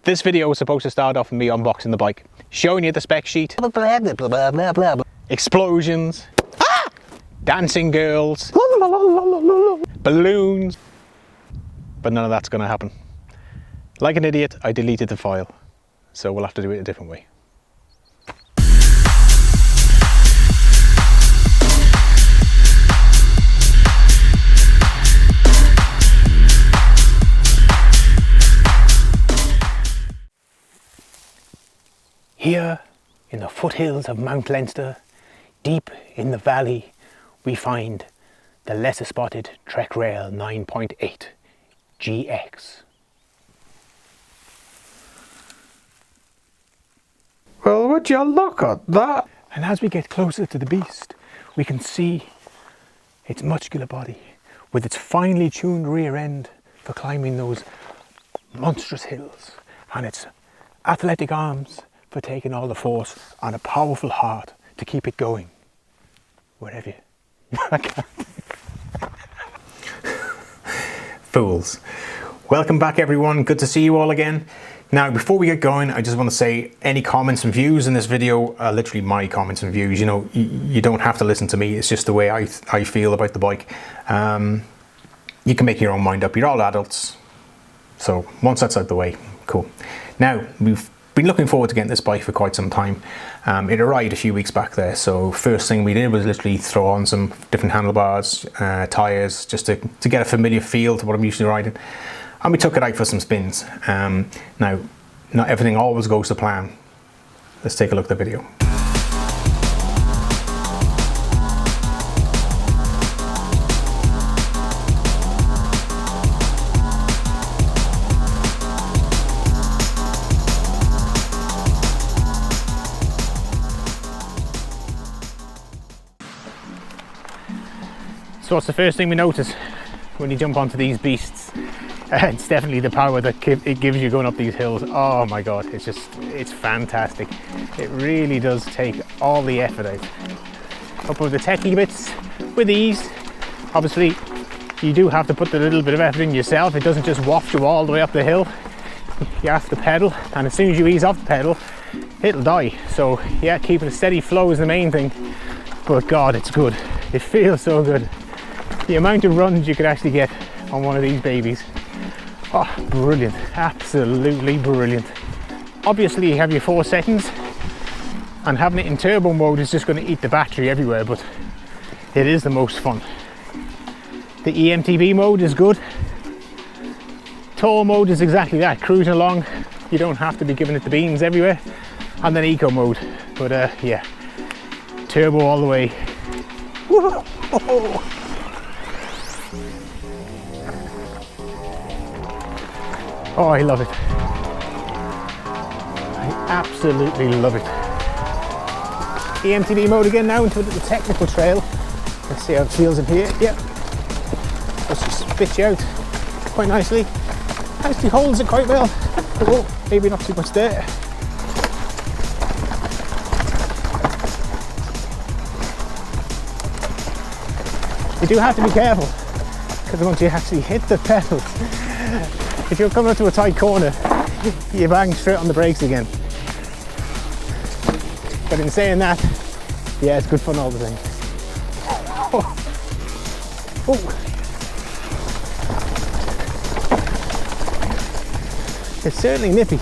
This video was supposed to start off with me unboxing the bike, showing you the spec sheet, explosions, dancing girls, balloons, but none of that's going to happen. Like an idiot, I deleted the file, so we'll have to do it a different way. Here in the foothills of Mount Leinster, deep in the valley, we find the lesser spotted Trek Rail 9.8 GX. Well, would you look at that? And as we get closer to the beast, we can see its muscular body with its finely tuned rear end for climbing those monstrous hills, and its athletic arms for taking all the force, and a powerful heart to keep it going wherever you Fools. Welcome back everyone, good to see you all again. Now before we get going, I just want to say any comments and views in this video are literally my comments and views. You know, you don't have to listen to me, it's just the way I feel about the bike. You can make your own mind up, you're all adults. So once that's out the way, cool. Now, we've been looking forward to getting this bike for quite some time. It arrived a few weeks back there, so first thing we did was literally throw on some different handlebars, tyres, just to get a familiar feel to what I'm usually riding. And we took it out for some spins. Now, not everything always goes to plan. Let's take a look at the video. So what's the first thing we notice when you jump onto these beasts? It's definitely the power that it gives you going up these hills. Oh my god, it's fantastic. It really does take all the effort out. Up with the techie bits with ease. Obviously, you do have to put a little bit of effort in yourself. It doesn't just waft you all the way up the hill. You have to pedal, and as soon as you ease off the pedal, it'll die. So yeah, keeping a steady flow is the main thing. But god, it's good. It feels so good. The amount of runs you could actually get on one of these babies. Oh, brilliant, absolutely brilliant. Obviously you have your 4 seconds, and having it in turbo mode is just going to eat the battery everywhere, but it is the most fun. The EMTB mode is good. Tour mode is exactly that, cruising along. You don't have to be giving it the beans everywhere. And then eco mode, but yeah, turbo all the way. Woo-hoo. Oh. Oh, I love it. I absolutely love it. EMTB mode again now into a little technical trail. Let's see how it feels in here. Yep. Just spit you out quite nicely. Actually holds it quite well. Oh, maybe not too much there. You do have to be careful, because once you actually hit the pedals, if you're coming up to a tight corner, you bang straight on the brakes again. But in saying that, yeah, it's good fun all the time. Oh. Oh. It's certainly nippy.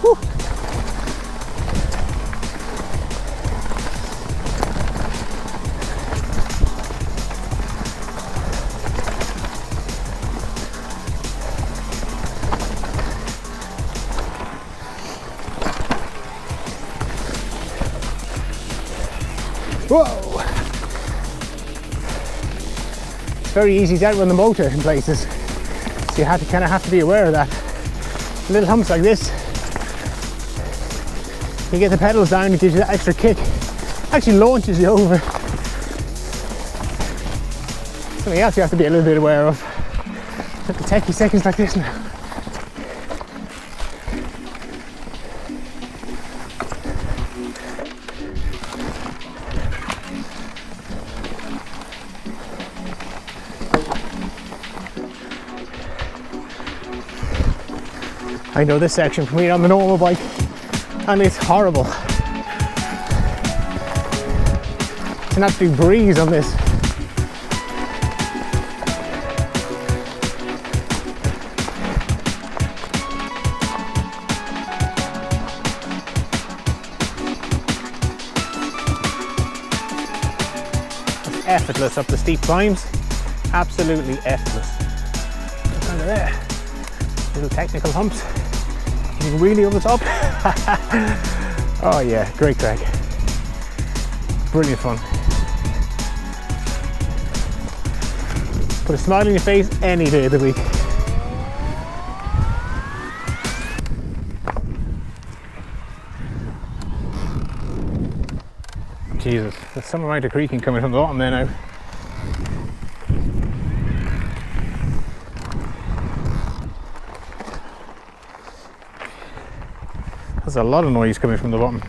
Whew. Whoa! It's very easy to outrun the motor in places, so you kind of have to be aware of that. Little humps like this, you get the pedals down, it gives you that extra kick, actually launches you over. Something else you have to be a little bit aware of. It'll take you seconds like this now. I know this section from here on the normal bike, and it's horrible. It's an absolute breeze on this. It's effortless up the steep climbs, absolutely effortless. Look under there, little technical humps. You can wheelie over the top. Oh yeah, great crack. Brilliant fun. Put a smile on your face any day of the week. Jesus, there's some amount of creaking coming from the bottom there now. There's a lot of noise coming from the bottom.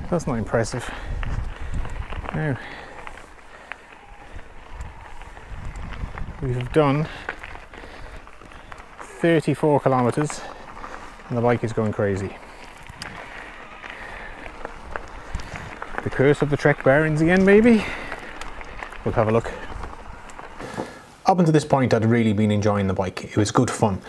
That's not impressive. Now, we've done 34 kilometers and the bike is going crazy. The curse of the Trek bearings again, maybe? We'll have a look. Up until this point, I'd really been enjoying the bike. It was good fun.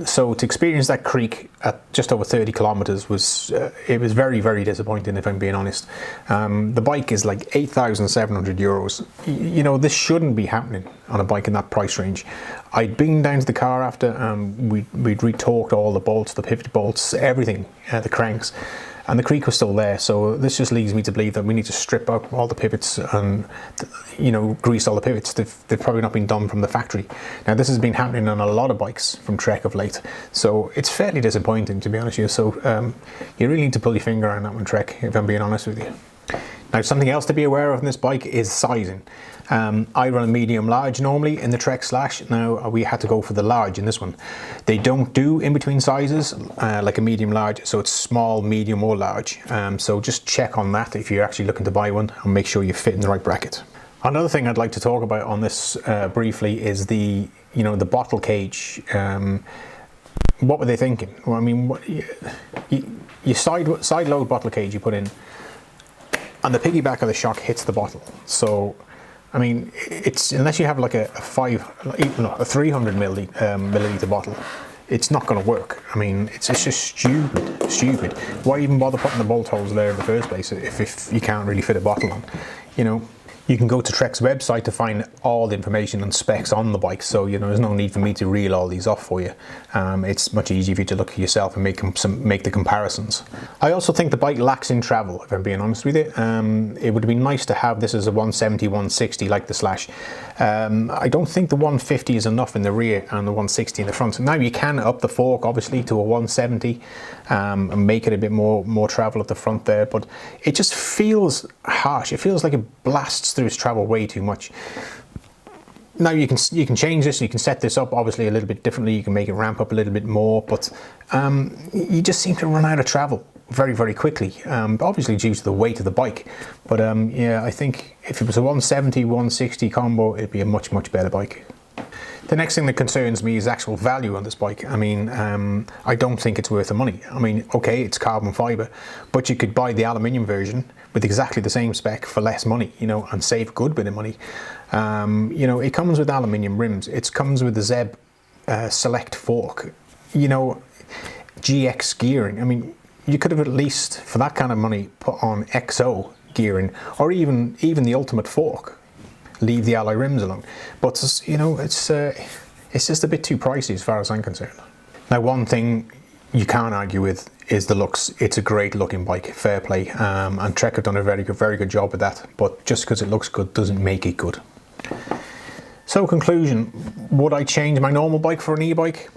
So to experience that creek at just over 30 kilometers was it was very, very disappointing, if I'm being honest. The bike is like 8,700 euros. You know, this shouldn't be happening on a bike in that price range. I'd been down to the car after, we'd retorqued all the bolts, the pivot bolts, everything, the cranks. And the creek was still there, so this just leads me to believe that we need to strip out all the pivots and, you know, grease all the pivots. They've probably not been done from the factory. Now this has been happening on a lot of bikes from Trek of late, so it's fairly disappointing, to be honest with you. So you really need to pull your finger on that one, Trek, if I'm being honest with you. Now something else to be aware of in this bike is sizing. I run a medium large normally in the Trek Slash. Now we had to go for the large in this one. They don't do in between sizes like a medium large, so it's small, medium or large. So just check on that if you're actually looking to buy one and make sure you fit in the right bracket. Another thing I'd like to talk about on this briefly is the bottle cage. What were they thinking? Well, I mean, you side load bottle cage you put in, and the piggyback of the shock hits the bottle. So, I mean, it's unless you have like a 300 milliliter bottle, it's not going to work. I mean, it's just stupid. Why even bother putting the bolt holes there in the first place if you can't really fit a bottle on? You know, you can go to Trek's website to find all the information and specs on the bike, so you know there's no need for me to reel all these off for you. It's much easier for you to look at yourself and make the comparisons. I also think the bike lacks in travel, if I'm being honest with you. It would be nice to have this as a 170, 160 like the Slash. I don't think the 150 is enough in the rear and the 160 in the front. Now you can up the fork obviously to a 170 and make it a bit more travel at the front there, but it just feels harsh. It feels like it blasts through its travel way too much. Now you can change this, you can set this up obviously a little bit differently, you can make it ramp up a little bit more, but you just seem to run out of travel very, very quickly, obviously due to the weight of the bike. But yeah, I think if it was a 170, 160 combo, it'd be a much, much better bike. The next thing that concerns me is actual value on this bike. I mean, I don't think it's worth the money. I mean, okay, it's carbon fiber, but you could buy the aluminium version with exactly the same spec for less money, you know, and save a good bit of money. You know, it comes with aluminium rims. It comes with the Zeb Select fork, you know, GX gearing. I mean, you could have at least, for that kind of money, put on XO gearing, or even the Ultimate fork. Leave the alloy rims alone. But you know, it's just a bit too pricey as far as I'm concerned. Now, one thing you can't argue with is the looks. It's a great looking bike, fair play, and Trek have done a very good job with that. But just because it looks good doesn't make it good. So, conclusion: would I change my normal bike for an e-bike?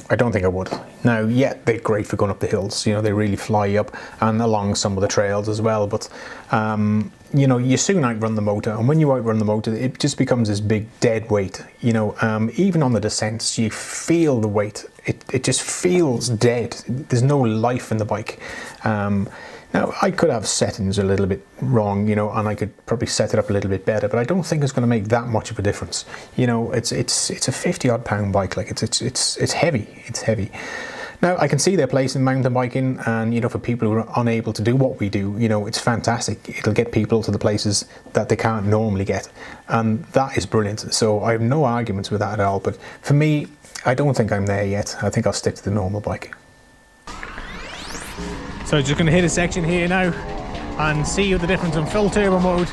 I don't think I would. Now, yeah, they're great for going up the hills. You know, they really fly you up and along some of the trails as well. But you know, you soon outrun the motor, and when you outrun the motor, it just becomes this big dead weight. You know, even on the descents, you feel the weight. It just feels dead. There's no life in the bike. Now, I could have settings a little bit wrong, you know, and I could probably set it up a little bit better, but I don't think it's going to make that much of a difference. You know, it's a 50-odd pound bike. Like it's heavy. It's heavy. Now, I can see their place in mountain biking, and you know, for people who are unable to do what we do, you know, it's fantastic. It'll get people to the places that they can't normally get, and that is brilliant. So I have no arguments with that at all. But for me, I don't think I'm there yet. I think I'll stick to the normal bike. So just going to hit a section here now and see the difference in full turbo mode